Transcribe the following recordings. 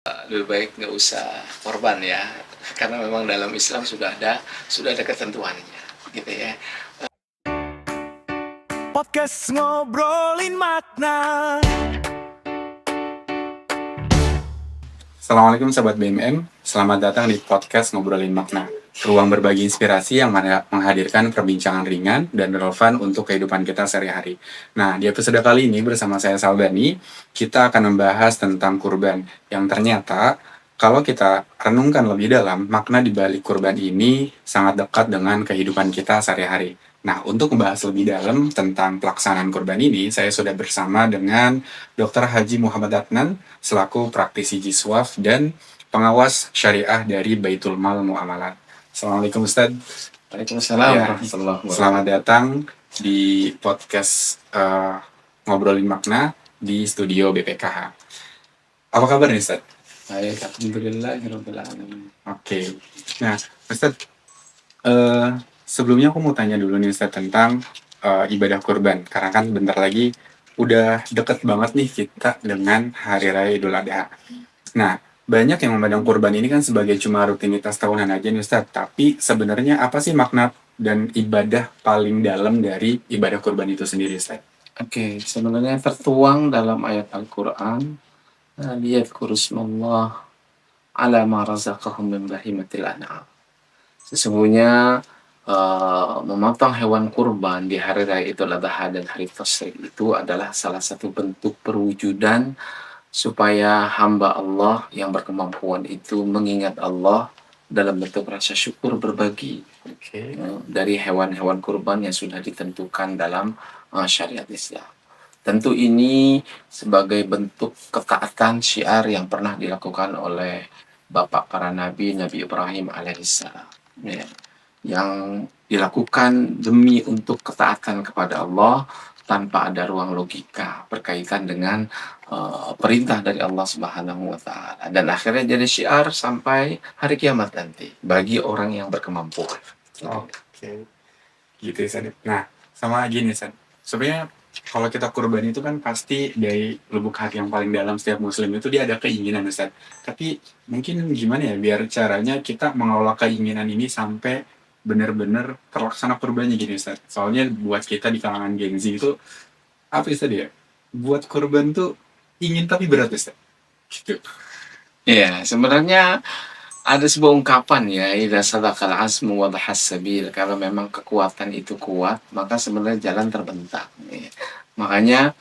lebih baik nggak usah korban ya, karena memang dalam Islam sudah ada ketentuannya, gitu ya. Podcast ngobrolin makna. Assalamualaikum Sobat BMM, selamat datang di podcast Ngobrolin Makna, ruang berbagi inspirasi yang menghadirkan perbincangan ringan dan relevan untuk kehidupan kita sehari-hari. Nah, di episode kali ini bersama saya Salbani, kita akan membahas tentang kurban, yang ternyata kalau kita renungkan lebih dalam, makna di balik kurban ini sangat dekat dengan kehidupan kita sehari-hari. Nah, untuk membahas lebih dalam tentang pelaksanaan kurban ini, saya sudah bersama dengan Dr. Haji Muhammad Adnan, selaku praktisi Jiswaf dan pengawas syariah dari Baitul Mal Muamalat. Assalamualaikum Ustaz. Waalaikumsalam Ya, warahmatullahi wabarakatuh. selamat datang di podcast Ngobrolin Makna di studio BPKH. Apa kabar nih Ustaz? Baik, alhamdulillahirabbil alamin. Oke. Nah, Ustaz, sebelumnya aku mau tanya dulu nih Ustaz tentang ibadah kurban. Karena kan bentar lagi udah deket banget nih kita dengan Hari Raya Idul Adha. Nah, banyak yang memandang kurban ini kan sebagai cuma rutinitas tahunan aja nih Ustaz. Tapi sebenarnya apa sih makna dan ibadah paling dalam dari ibadah kurban itu sendiri Ustaz? Oke, sebenarnya tertuang dalam ayat Al-Quran, liyadhkurusmallah ala ma razaqahum min bahimatil an'am. Sesungguhnya memotong hewan kurban di hari raya Idul Adha dan hari Tasyrik itu adalah salah satu bentuk perwujudan supaya hamba Allah yang berkemampuan itu mengingat Allah dalam bentuk rasa syukur berbagi Oke. dari hewan-hewan kurban yang sudah ditentukan dalam syariat Islam. Tentu ini sebagai bentuk ketaatan syiar yang pernah dilakukan oleh bapak para nabi, Nabi Ibrahim alaihissalam. Ya, yang dilakukan demi untuk ketaatan kepada Allah tanpa ada ruang logika berkaitan dengan perintah dari Allah Subhanahu wa taala, dan akhirnya jadi syiar sampai hari kiamat nanti bagi orang yang berkemampuan. Oke. Gitu ya Ustaz. Nah, sama gini Ustaz. Sebenarnya kalau kita kurban itu kan pasti dari lubuk hati yang paling dalam setiap muslim itu dia ada keinginan Ustaz. Tapi mungkin gimana ya biar caranya kita mengelola keinginan ini sampai benar-benar terlaksana kurbannya gini Ustaz. Soalnya buat kita di kalangan Gen Z itu apa Ustaz ya? Buat kurban tuh ingin tapi berat Ustaz. Gitu. Ya, sebenarnya ada sebuah ungkapan ya, idza sadaqal azmu wa dhahas sabil. Kalau memang kekuatan itu kuat, maka sebenarnya jalan terbentang. Ya. Makanya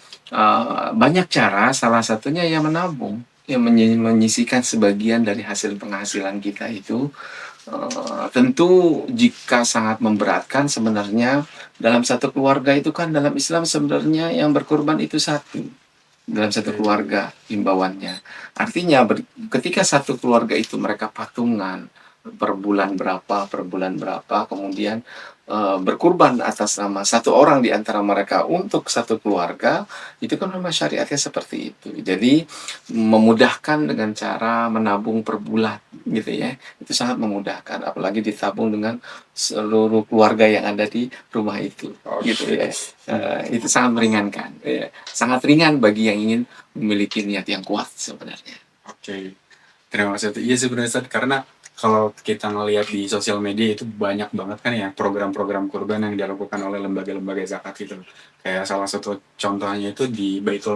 banyak cara, salah satunya ya menabung, ya menyisihkan sebagian dari hasil penghasilan kita itu. Tentu jika sangat memberatkan, sebenarnya dalam satu keluarga itu kan dalam Islam sebenarnya yang berkorban itu satu dalam satu keluarga himbauannya. Artinya ketika satu keluarga itu mereka patungan per bulan berapa, kemudian berkurban atas nama satu orang di antara mereka untuk satu keluarga, itu kan memang syariatnya seperti itu. Jadi memudahkan dengan cara menabung per bulan, gitu ya. Itu sangat memudahkan, apalagi ditabung dengan seluruh keluarga yang ada di rumah itu, gitu ya. Itu sangat meringankan, ya. Sangat ringan bagi yang ingin memiliki niat yang kuat sebenarnya. Oke. Terima kasih. Iya sebenarnya Ustaz, karena kalau kita ngelihat di sosial media itu banyak banget kan ya program-program kurban yang dilakukan oleh lembaga-lembaga zakat gitu. Kayak salah satu contohnya itu di Baitul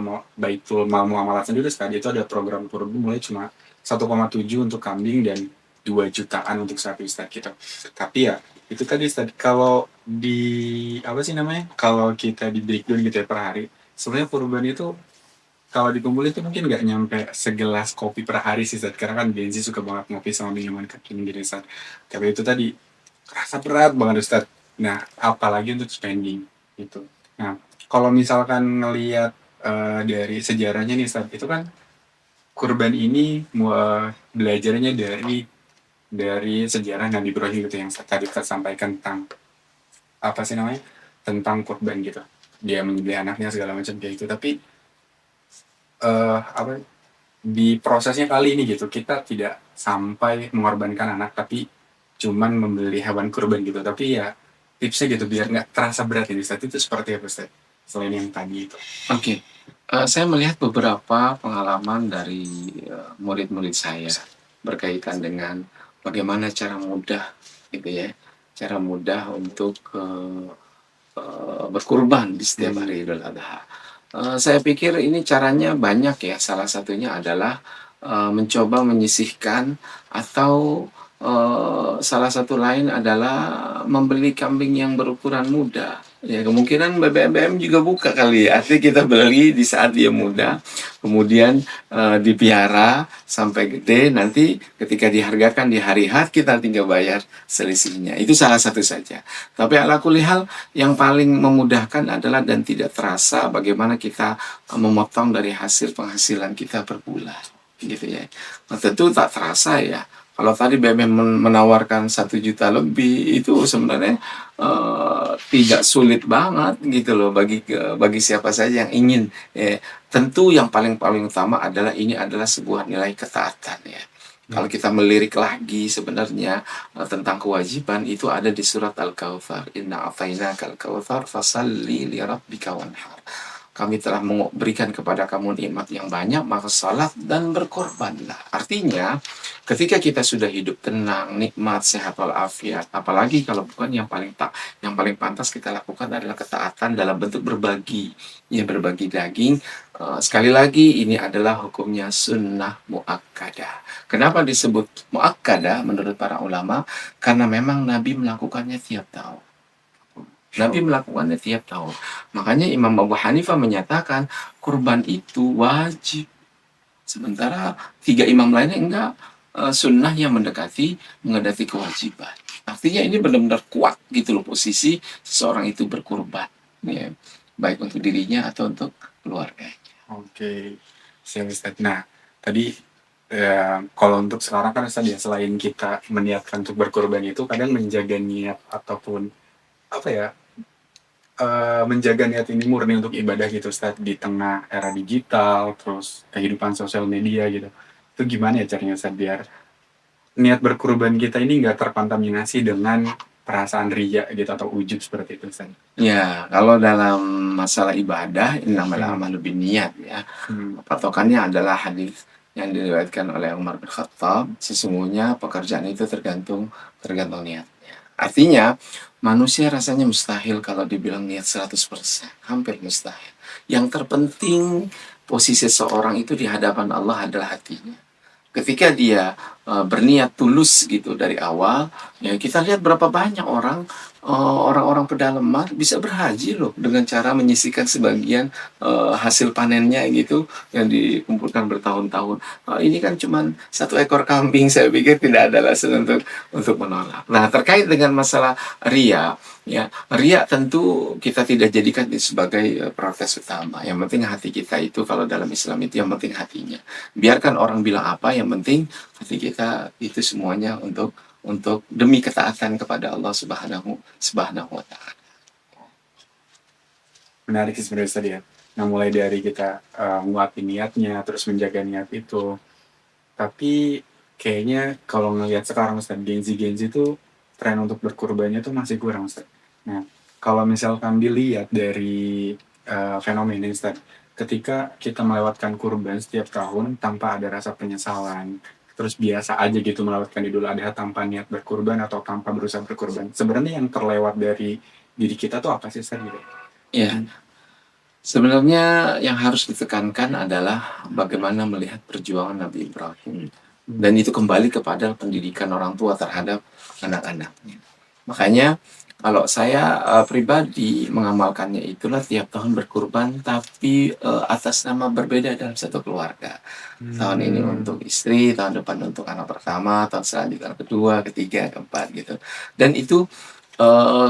Mal Muamalat sendiri tadi itu ada program kurban mulai cuma 1,7 untuk kambing dan 2 jutaan untuk sapi Ustaz gitu. Tapi ya itu tadi Ustaz, kalau di apa sih namanya? Kalau kita di breakdown gitu ya per hari, sebenarnya kurban itu kalau dikumpulin itu mungkin nggak nyampe segelas kopi per hari sih Ustaz. Karena kan Gen Z suka banget ngopi sama minuman kekinian gitu Ustaz. Tapi itu tadi kerasa berat banget Ustaz. Nah, apalagi untuk spending gitu. Nah, kalau misalkan ngelihat dari sejarahnya nih Ustaz, itu kan kurban ini belajarnya dari sejarah Nabi Ibrahim gitu yang tadi kita sampaikan tentang apa sih namanya? Tentang kurban gitu. Dia menyembelih anaknya segala macam kayak gitu. Tapi apa di prosesnya kali ini gitu kita tidak sampai mengorbankan anak tapi cuman membeli hewan kurban gitu, tapi ya tipsnya gitu biar nggak terasa berat ini Ustaz, itu seperti apa Ustaz selain yang tadi itu? Oke. Saya melihat beberapa pengalaman dari, murid-murid saya berkaitan dengan bagaimana cara mudah gitu ya, cara mudah untuk, berkurban di setiap Hmm. hari Idul Adha. Saya pikir ini caranya banyak ya, salah satunya adalah, mencoba menyisihkan atau, salah satu lain adalah membeli kambing yang berukuran muda. Ya kemungkinan BBM juga buka kali ya, artinya kita beli di saat dia muda, kemudian, dipelihara sampai gede, nanti ketika dihargakan di hari H kita tinggal bayar selisihnya, itu salah satu saja. Tapi ala kulli hal yang paling memudahkan adalah dan tidak terasa bagaimana kita memotong dari hasil penghasilan kita per bulan gitu ya. Nah, tentu tak terasa ya. Kalau tadi BBM menawarkan 1 juta lebih itu sebenarnya tidak sulit banget gitu loh bagi siapa saja yang ingin. Tentu yang paling utama adalah ini adalah sebuah nilai ketaatan ya. Kalau kita melirik lagi sebenarnya tentang kewajiban itu ada di surat Al-Kautsar. Inna a'tainakal kautsar fasalli li rabbika wanhar. Kami telah memberikan kepada kamu nikmat yang banyak, maka salat dan berkorbanlah. Artinya, ketika kita sudah hidup tenang, nikmat, sehat walafiat, apalagi kalau bukan yang paling pantas kita lakukan adalah ketaatan dalam bentuk berbagi. Ya, berbagi daging. Sekali lagi, ini adalah hukumnya sunnah muakkadah. Kenapa disebut muakkadah menurut para ulama? Karena memang Nabi melakukannya tiap tahun. Nabi melakukannya tiap tahun. Makanya Imam Abu Hanifah menyatakan kurban itu wajib. Sementara 3 imam lainnya enggak. Sunnah yang mendekati kewajiban. Artinya ini benar-benar kuat gitu loh posisi seseorang itu berkurban. Ya, baik untuk dirinya atau untuk keluarga. Oke, siap Ustaz. Nah, tadi kalau untuk sekarang kan Ustaz ya, selain kita meniatkan untuk berkorban itu kadang menjaga niat ataupun apa ya, menjaga niat ini murni untuk ibadah gitu Ustaz di tengah era digital, terus kehidupan sosial media gitu. Itu gimana ya caranya Ustaz biar niat berkurban kita ini nggak terkontaminasi dengan perasaan riya gitu atau ujub seperti itu Ustaz? Ya, kalau dalam masalah ibadah, innamal Hmm. a'malu binniyat ya. Hmm. Patokannya adalah hadis yang diriwayatkan oleh Umar bin Khattab, sesungguhnya pekerjaan itu tergantung tergantung niatnya. Artinya, manusia rasanya mustahil kalau dibilang niat 100%, hampir mustahil. Yang terpenting posisi seorang itu di hadapan Allah adalah hatinya. Ketika dia berniat tulus gitu dari awal, ya kita lihat berapa banyak orang-orang pedalaman bisa berhaji loh dengan cara menyisihkan sebagian hasil panennya gitu yang dikumpulkan bertahun-tahun. Ini kan cuma 1 ekor kambing, saya pikir tidak ada alasan untuk menolak. Nah, terkait dengan masalah ria, ya ria tentu kita tidak jadikan sebagai prioritas utama. Yang penting hati kita itu, kalau dalam Islam itu yang penting hatinya. Biarkan orang bilang apa, yang penting hati kita itu semuanya untuk demi ketaatan kepada Allah Subhanahu wa taala. Menarik sih sebenarnya tadi ya. Nah mulai dari kita nguatin niatnya, terus menjaga niat itu. Tapi kayaknya kalau ngelihat sekarang Ustaz, Gen Z itu tren untuk berkurbannya tuh masih kurang Ustaz. Nah kalau misalkan dilihat dari fenomena Ustaz, ketika kita melewatkan kurban setiap tahun tanpa ada rasa penyesalan, terus biasa aja gitu melewatkan Idul Adha tanpa niat berkurban atau tanpa berusaha berkurban. Sebenarnya yang terlewat dari diri kita tuh apa sih Ustaz gitu? Ya, sebenarnya yang harus ditekankan adalah bagaimana melihat perjuangan Nabi Ibrahim. Dan itu kembali kepada pendidikan orang tua terhadap anak-anaknya. Makanya kalau saya pribadi mengamalkannya itulah tiap tahun berkurban, tapi atas nama berbeda dalam satu keluarga. Tahun ini untuk istri, tahun depan untuk anak pertama, tahun selanjutnya kedua, ketiga, keempat gitu. Dan itu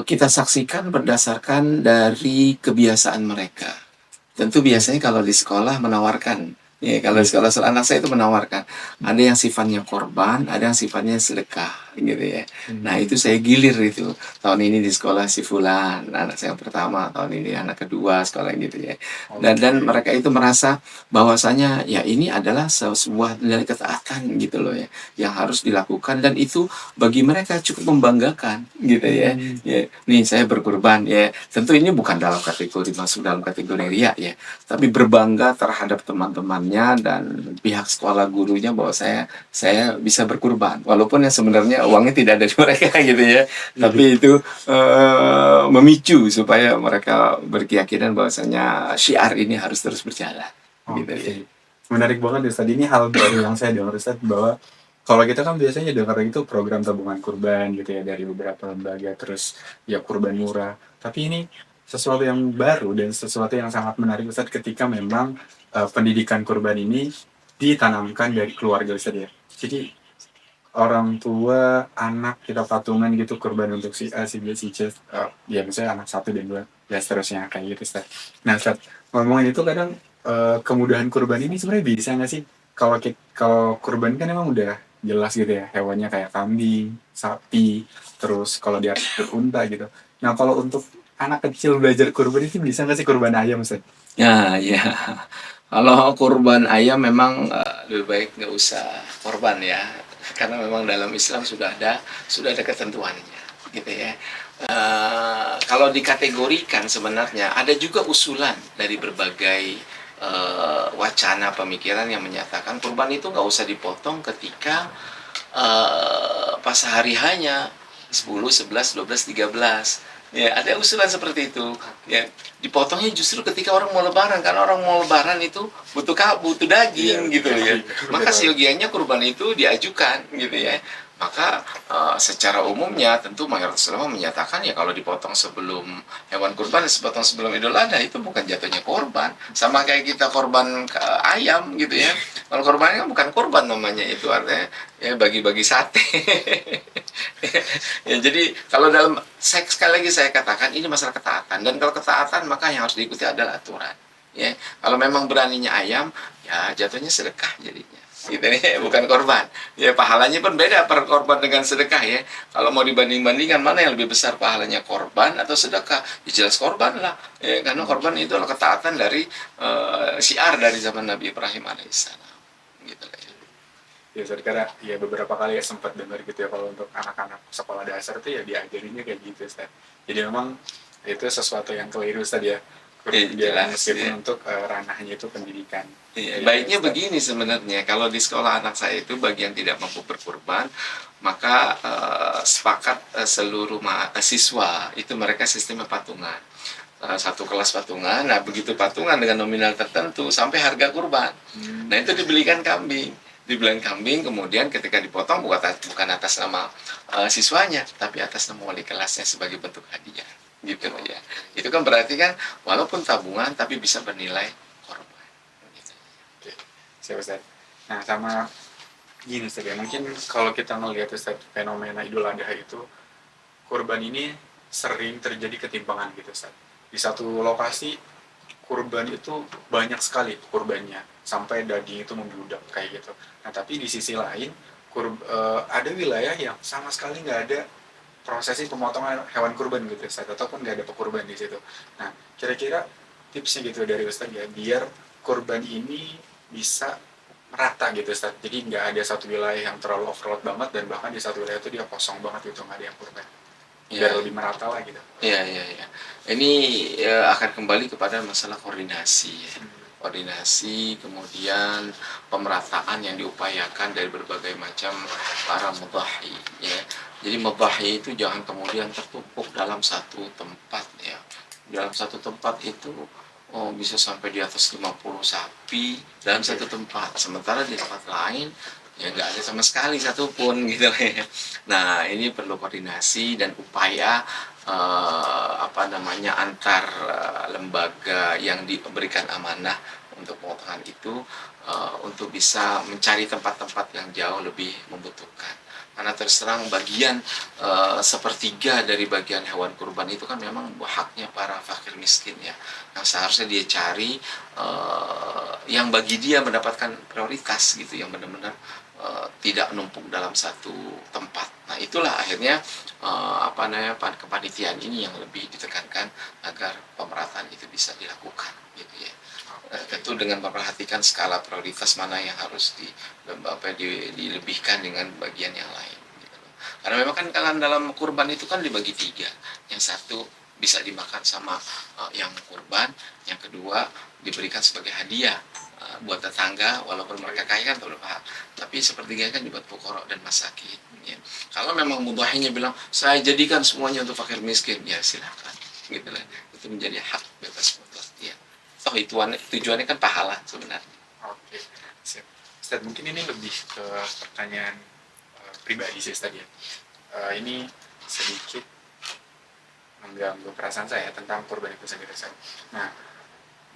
kita saksikan berdasarkan dari kebiasaan mereka. Tentu biasanya kalau di sekolah menawarkan, ya kalau di sekolah anak saya itu menawarkan, ada yang sifatnya korban, ada yang sifatnya sedekah. gitu ya. Nah Hmm. itu saya gilir itu, tahun ini di sekolah si fulan, anak saya yang pertama, tahun ini anak kedua sekolah gitu ya. Dan Oke. mereka itu merasa bahwasanya ya ini adalah sebuah dari ketaatan gitu loh ya, yang harus dilakukan dan itu bagi mereka cukup membanggakan gitu ya. Hmm. Ya, nih saya berkorban ya. Tentu ini bukan dalam kategori masuk dalam kategori riak ya, tapi berbangga terhadap teman-temannya dan pihak sekolah gurunya bahwa saya bisa berkurban walaupun yang sebenarnya uangnya tidak dari mereka gitu ya, Iya. tapi itu memicu supaya mereka berkeyakinan bahwasanya syiar ini harus terus berjalan gitu ya. Oke. Menarik banget Ustaz. Ini hal baru yang saya dengar Ustaz, bahwa kalau kita kan biasanya dengar itu program tabungan kurban gitu ya dari beberapa lembaga, terus ya kurban murah. Tapi ini sesuatu yang baru dan sesuatu yang sangat menarik Ustaz, ketika memang pendidikan kurban ini ditanamkan dari keluarga Ustaz ya. Jadi orang tua, anak kita patungan gitu kurban untuk si A, si B, si C, ya misalnya anak satu dan dua, ya seterusnya kayak gitu Ustaz. Nah Ustaz, ngomongin itu kadang kemudahan kurban ini sebenarnya bisa nggak sih? Kalau kurban kan emang udah jelas gitu ya, hewannya kayak kambing, sapi, terus kalau dia unta gitu. Nah kalau untuk anak kecil belajar kurban itu bisa nggak sih kurban ayam Ustaz? Ya, ya. Kalau kurban ayam memang lebih baik nggak usah korban ya, karena memang dalam Islam sudah ada ketentuannya, gitu ya. Kalau dikategorikan sebenarnya ada juga usulan dari berbagai wacana pemikiran yang menyatakan kurban itu nggak usah dipotong ketika pas hari hanya 10, 11, 12, 13. Ya, ada usulan seperti itu. Ya, dipotongnya justru ketika orang mau lebaran, karena orang mau lebaran itu butuh Iya, daging gitu ya. Maka betul. siogianya kurban itu diajukan gitu ya. Maka secara umumnya tentu mayoritas ulama menyatakan ya kalau dipotong sebelum hewan kurban, dipotong sebelum Idul Adha itu bukan jatuhnya korban. Sama kayak kita korban ayam gitu ya. Kalau korban kan bukan korban namanya, itu artinya ya bagi-bagi sate. Ya, jadi kalau sekali lagi saya katakan ini masalah ketaatan, dan kalau ketaatan maka yang harus diikuti adalah aturan. Ya, kalau memang beraninya ayam, ya jatuhnya sedekah jadinya. Gitu ya, bukan korban. Ya pahalanya pun beda per korban dengan sedekah ya. Kalau mau dibanding-bandingkan mana yang lebih besar pahalanya, korban atau sedekah? Ya jelas korban lah. Ya, karena korban itu adalah ketaatan dari syiar dari zaman Nabi Ibrahim alaihissalam. Gitu lah ya. Ya Ustaz, karena ya beberapa kali ya sempat dengar gitu ya, kalau untuk anak-anak sekolah dasar tuh ya diajarinnya kayak gitu Ustaz. Jadi memang itu sesuatu yang keliru Ustaz ya. Ya, Jelas meskipun ya. untuk ranahnya itu pendidikan. Iya, Iya baiknya Ustaz. begini sebenarnya. Kalau di sekolah anak saya itu bagi yang tidak mampu berkurban, maka sepakat seluruh siswa itu mereka sistemnya patungan. Satu kelas patungan. Nah, begitu patungan dengan nominal tertentu sampai harga kurban. Nah, itu dibelikan kambing. Dibelikan kambing, kemudian ketika dipotong bukan atas nama siswanya, tapi atas nama wali kelasnya sebagai bentuk hadiah. Gitu ya. Itu kan berarti kan walaupun tabungan tapi bisa bernilai korban. Gitu. Oke, siap Ustaz. Nah sama gini Ustaz ya, mungkin kalau kita ngelihat Ustaz fenomena Idul Adha itu, kurban ini sering terjadi ketimpangan gitu Ustaz. Di satu lokasi kurban itu banyak sekali kurbannya, sampai daging itu membludak kayak gitu. Nah tapi di sisi lain ada wilayah yang sama sekali nggak ada prosesi pemotongan hewan kurban gitu Ustaz, ataupun nggak ada pekurban di situ. Nah kira-kira tipsnya gitu dari Ustaz ya, biar kurban ini bisa merata gitu Ustaz. Jadi nggak ada satu wilayah yang terlalu overload banget, dan bahkan di satu wilayah itu dia kosong banget gitu, nggak ada yang kurban. Biar Ya, lebih merata lah gitu. ya, ya, ya. Ini akan kembali kepada masalah koordinasi ya. Koordinasi, kemudian pemerataan yang diupayakan dari berbagai macam para mudhahi ya. Jadi mudhahi itu jangan kemudian tertumpuk dalam satu tempat ya. Dalam satu tempat itu bisa sampai di atas 50 sapi dalam satu tempat. Sementara di tempat lain ya nggak ada sama sekali satupun gitu ya. Nah ini perlu koordinasi dan upaya antar lembaga yang diberikan amanah untuk pemotongan itu untuk bisa mencari tempat-tempat yang jauh lebih membutuhkan. Karena terus terang bagian sepertiga dari bagian hewan kurban itu kan memang haknya para fakir miskin ya. Nah seharusnya dia cari yang bagi dia mendapatkan prioritas gitu, yang benar-benar tidak menumpuk dalam satu tempat. Nah itulah akhirnya kepanitiaan ini yang lebih ditekankan agar pemerataan itu bisa dilakukan gitu ya. Tentu dengan memperhatikan skala prioritas mana yang harus dilebihkan dengan bagian yang lain gitu loh. Karena memang kan dalam kurban itu kan dibagi tiga. Yang satu bisa dimakan sama yang kurban, yang kedua diberikan sebagai hadiah buat tetangga walaupun mereka kaya kan tapi sepertiga kan dibuat fuqara dan masakin ya. Kalau memang mudahnya bilang saya jadikan semuanya untuk fakir miskin, ya silakan gitu lah, itu menjadi hak bebas mutlak ya. Toh tujuannya kan pahala sebenarnya. Oke, siap. Ustaz, mungkin ini lebih ke pertanyaan pribadi sih tadi ya. Ini sedikit mengganggu perasaan saya tentang kurban itu sendiri. Nah,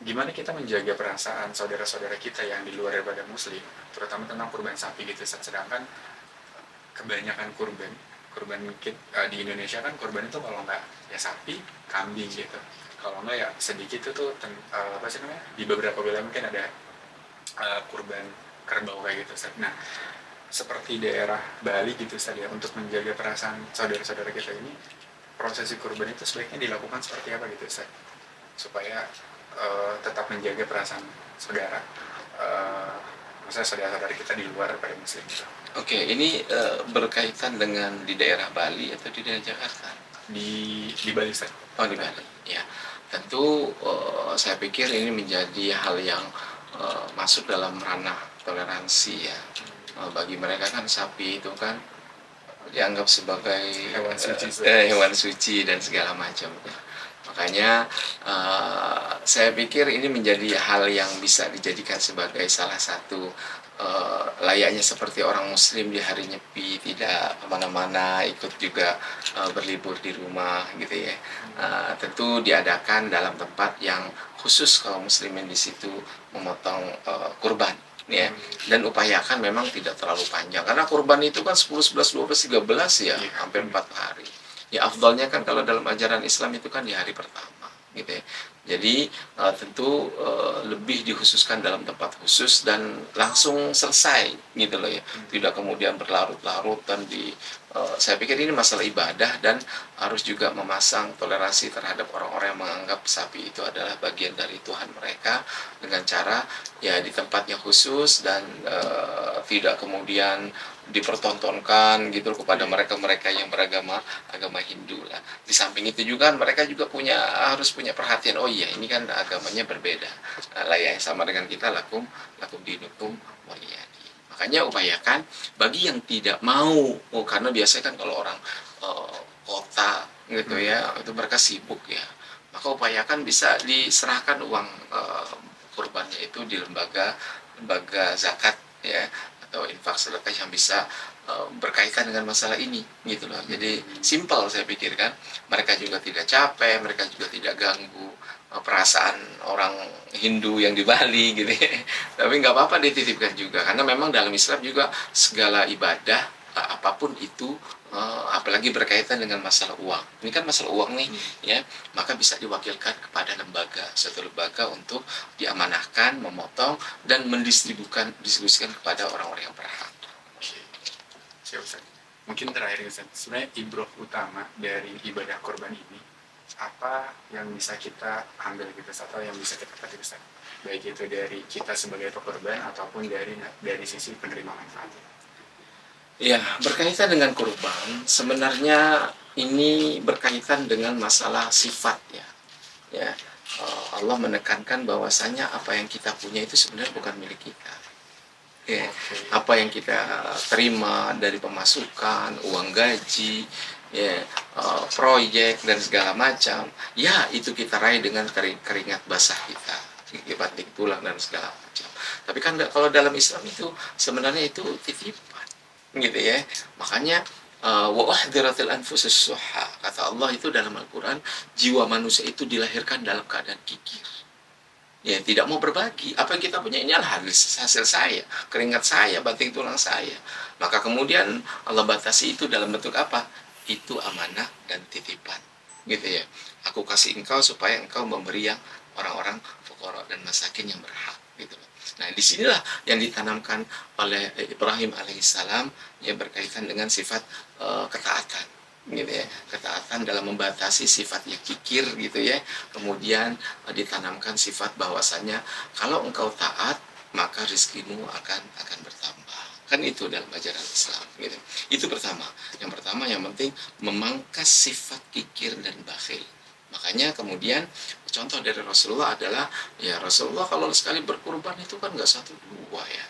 gimana kita menjaga perasaan saudara-saudara kita yang di luar daripada muslim, terutama tentang kurban sapi gitu, sedangkan kebanyakan kurban di Indonesia kan kurban itu kalau nggak ya sapi, kambing gitu, kalau nggak ya sedikit itu tuh apa sih namanya, di beberapa wilayah mungkin ada kurban kerbau kayak gitu. Nah, seperti daerah Bali gitu saja, untuk menjaga perasaan saudara-saudara kita ini, prosesi kurban itu sebaiknya dilakukan seperti apa gitu Ustaz, supaya tetap menjaga perasaan saudara, maksudnya saudara-saudara kita di luar daripada muslim gitu. Oke, ini berkaitan dengan di daerah Bali atau di daerah Jakarta? Di Bali Ustaz. Oh, di Bali ya. Tentu saya pikir ini menjadi hal yang masuk dalam ranah toleransi ya. Bagi mereka kan sapi itu kan dianggap sebagai hewan suci dan segala macam. Makanya saya pikir ini menjadi hal yang bisa dijadikan sebagai salah satu layaknya seperti orang muslim di hari nyepi, tidak kemana-mana, ikut juga berlibur di rumah gitu ya. Tentu diadakan dalam tempat yang khusus kaum muslimin di situ memotong kurban ya, dan upayakan memang tidak terlalu panjang karena kurban itu kan 10, 11, 12, 13 ya, hampir 4 hari. Ya afdalnya kan kalau dalam ajaran Islam itu kan di hari pertama gitu ya. Jadi tentu lebih dikhususkan dalam tempat khusus dan langsung selesai gitu loh ya. Tidak kemudian berlarut-larut dan saya pikir ini masalah ibadah dan harus juga memasang toleransi terhadap orang-orang yang menganggap sapi itu adalah bagian dari Tuhan mereka dengan cara ya di tempat yang khusus dan tidak kemudian dipertontonkan gitu kepada mereka-mereka yang beragama Hindu lah. Di samping itu juga mereka juga harus punya perhatian, oh iya ini kan agamanya berbeda, layaknya sama dengan kita, lakum dinukum waliyadi. Makanya upayakan bagi yang tidak mau, karena biasanya kan kalau orang kota gitu ya, itu mereka sibuk ya, maka upayakan bisa diserahkan uang kurbannya itu di lembaga zakat ya, atau infak sedekah yang bisa berkaitan dengan masalah ini gitu loh. Jadi simpel saya pikir kan, mereka juga tidak capek, mereka juga tidak ganggu perasaan orang Hindu yang di Bali gitu ya. Tapi nggak apa-apa dititipkan juga, karena memang dalam Islam juga segala ibadah apapun itu apalagi berkaitan dengan masalah uang, ini kan masalah uang nih ya, maka bisa diwakilkan kepada suatu lembaga untuk diamanahkan, memotong dan mendistribusikan kepada orang-orang yang berhak. Siap Ustaz. Mungkin terakhir Ustaz, sebenarnya ibrah utama dari ibadah korban ini apa yang bisa kita ambil gitu, atau yang bisa kita petik Ustaz, baik itu dari kita sebagai korban ataupun dari sisi penerima manfaat. Ya, berkaitan dengan kurban, sebenarnya ini berkaitan dengan masalah sifat ya. Ya, Allah menekankan bahwasanya apa yang kita punya itu sebenarnya bukan milik kita. Ya, apa yang kita terima dari pemasukan, uang gaji, ya, proyek dan segala macam, ya itu kita raih dengan keringat basah kita, banting tulang dan segala macam. Tapi kan kalau dalam Islam itu sebenarnya itu titipan. Gitu ya, makanya wa uhdiratil anfusus suha, kata Allah itu dalam Al-Quran, jiwa manusia itu dilahirkan dalam keadaan kikir ya, tidak mau berbagi. Apa yang kita punya ini adalah hasil saya, keringat saya, banting tulang saya. Maka kemudian Allah batasi itu dalam bentuk apa? Itu amanah dan titipan gitu ya, aku kasih engkau supaya engkau memberi yang orang-orang fuqara dan masakin yang berhak gitu. Nah, disinilah yang ditanamkan oleh Ibrahim alaihissalam yang berkaitan dengan sifat ketaatan, gitu ya, ketaatan dalam membatasi sifatnya kikir, gitu ya. Kemudian ditanamkan sifat bahwasanya kalau engkau taat maka rizkimu akan bertambah. Kan itu dalam ajaran Islam, gitu. Itu pertama. Yang pertama, yang penting memangkas sifat kikir dan bakhil. Makanya kemudian contoh dari Rasulullah adalah, ya Rasulullah kalau sekali berkurban itu kan nggak satu dua ya.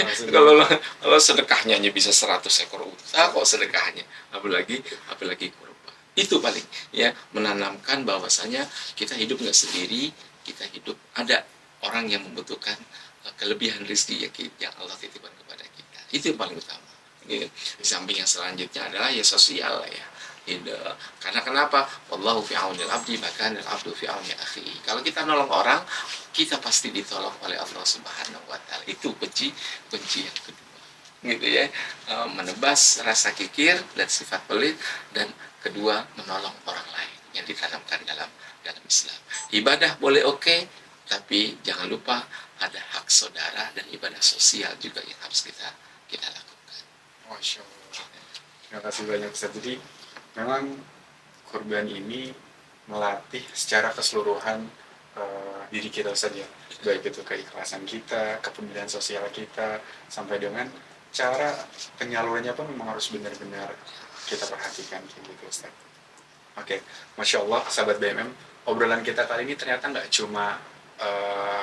Rasulullah, kalau sedekahnya hanya bisa 100 ekor unta kok sedekahnya, apalagi kurban. Itu paling ya, menanamkan bahwasanya kita hidup nggak sendiri, kita hidup ada orang yang membutuhkan kelebihan rezeki yang Allah titipkan kepada kita. Itu yang paling utama. Di samping yang selanjutnya adalah ya sosial ya. Karena kenapa? Wallahu fi aunil abdi maka abdu fi auni akhi. Kalau kita nolong orang, kita pasti ditolong oleh Allah Subhanahu wa taala. Itu kunci yang kedua. Gitu ya. Menebas rasa kikir dan sifat pelit, dan kedua menolong orang lain yang ditanamkan dalam Islam. Ibadah boleh oke, tapi jangan lupa ada hak saudara dan ibadah sosial juga yang harus kita lakukan. Masya Allah. Terima kasih banyak Ustaz. Jadi memang kurban ini melatih secara keseluruhan diri kita saja, baik itu keikhlasan kita, kepedulian sosial kita, sampai dengan cara penyalurannya pun memang harus benar-benar kita perhatikan gitu Ustaz. Oke, Masya Allah, sahabat BMM, obrolan kita kali ini ternyata nggak cuma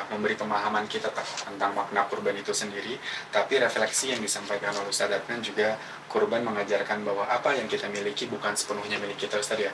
memberi pemahaman kita tentang makna kurban itu sendiri, tapi refleksi yang disampaikan oleh Ustaz Adnan juga, kurban mengajarkan bahwa apa yang kita miliki bukan sepenuhnya milik kita Ustaz ya.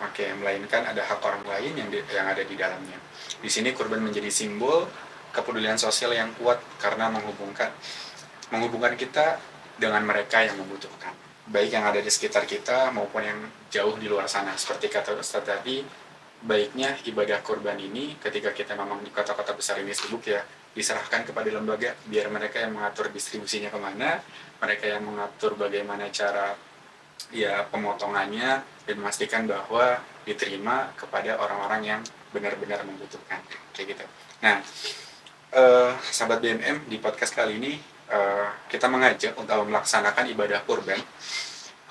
Oke, melainkan ada hak orang lain yang ada di dalamnya. Di sini kurban menjadi simbol kepedulian sosial yang kuat karena menghubungkan kita dengan mereka yang membutuhkan, baik yang ada di sekitar kita maupun yang jauh di luar sana. Seperti kata Ustaz tadi, baiknya ibadah kurban ini ketika kita memang di kota-kota besar ini sibuk ya, diserahkan kepada lembaga biar mereka yang mengatur distribusinya kemana, mereka yang mengatur bagaimana cara ya pemotongannya, dan memastikan bahwa diterima kepada orang-orang yang benar-benar membutuhkan kayak gitu. Nah, sahabat BMM, di podcast kali ini kita mengajak untuk melaksanakan ibadah kurban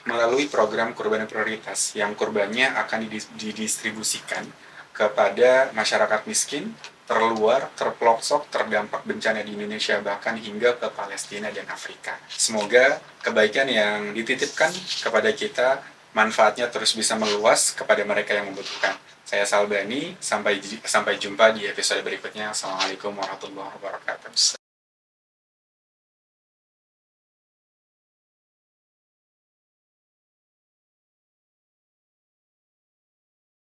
melalui program kurban prioritas yang kurbannya akan didistribusikan kepada masyarakat miskin, terluar, terpelosok, terdampak bencana di Indonesia, bahkan hingga ke Palestina dan Afrika. Semoga kebaikan yang dititipkan kepada kita, manfaatnya terus bisa meluas kepada mereka yang membutuhkan. Saya Salbani, sampai jumpa di episode berikutnya. Assalamualaikum warahmatullahi wabarakatuh.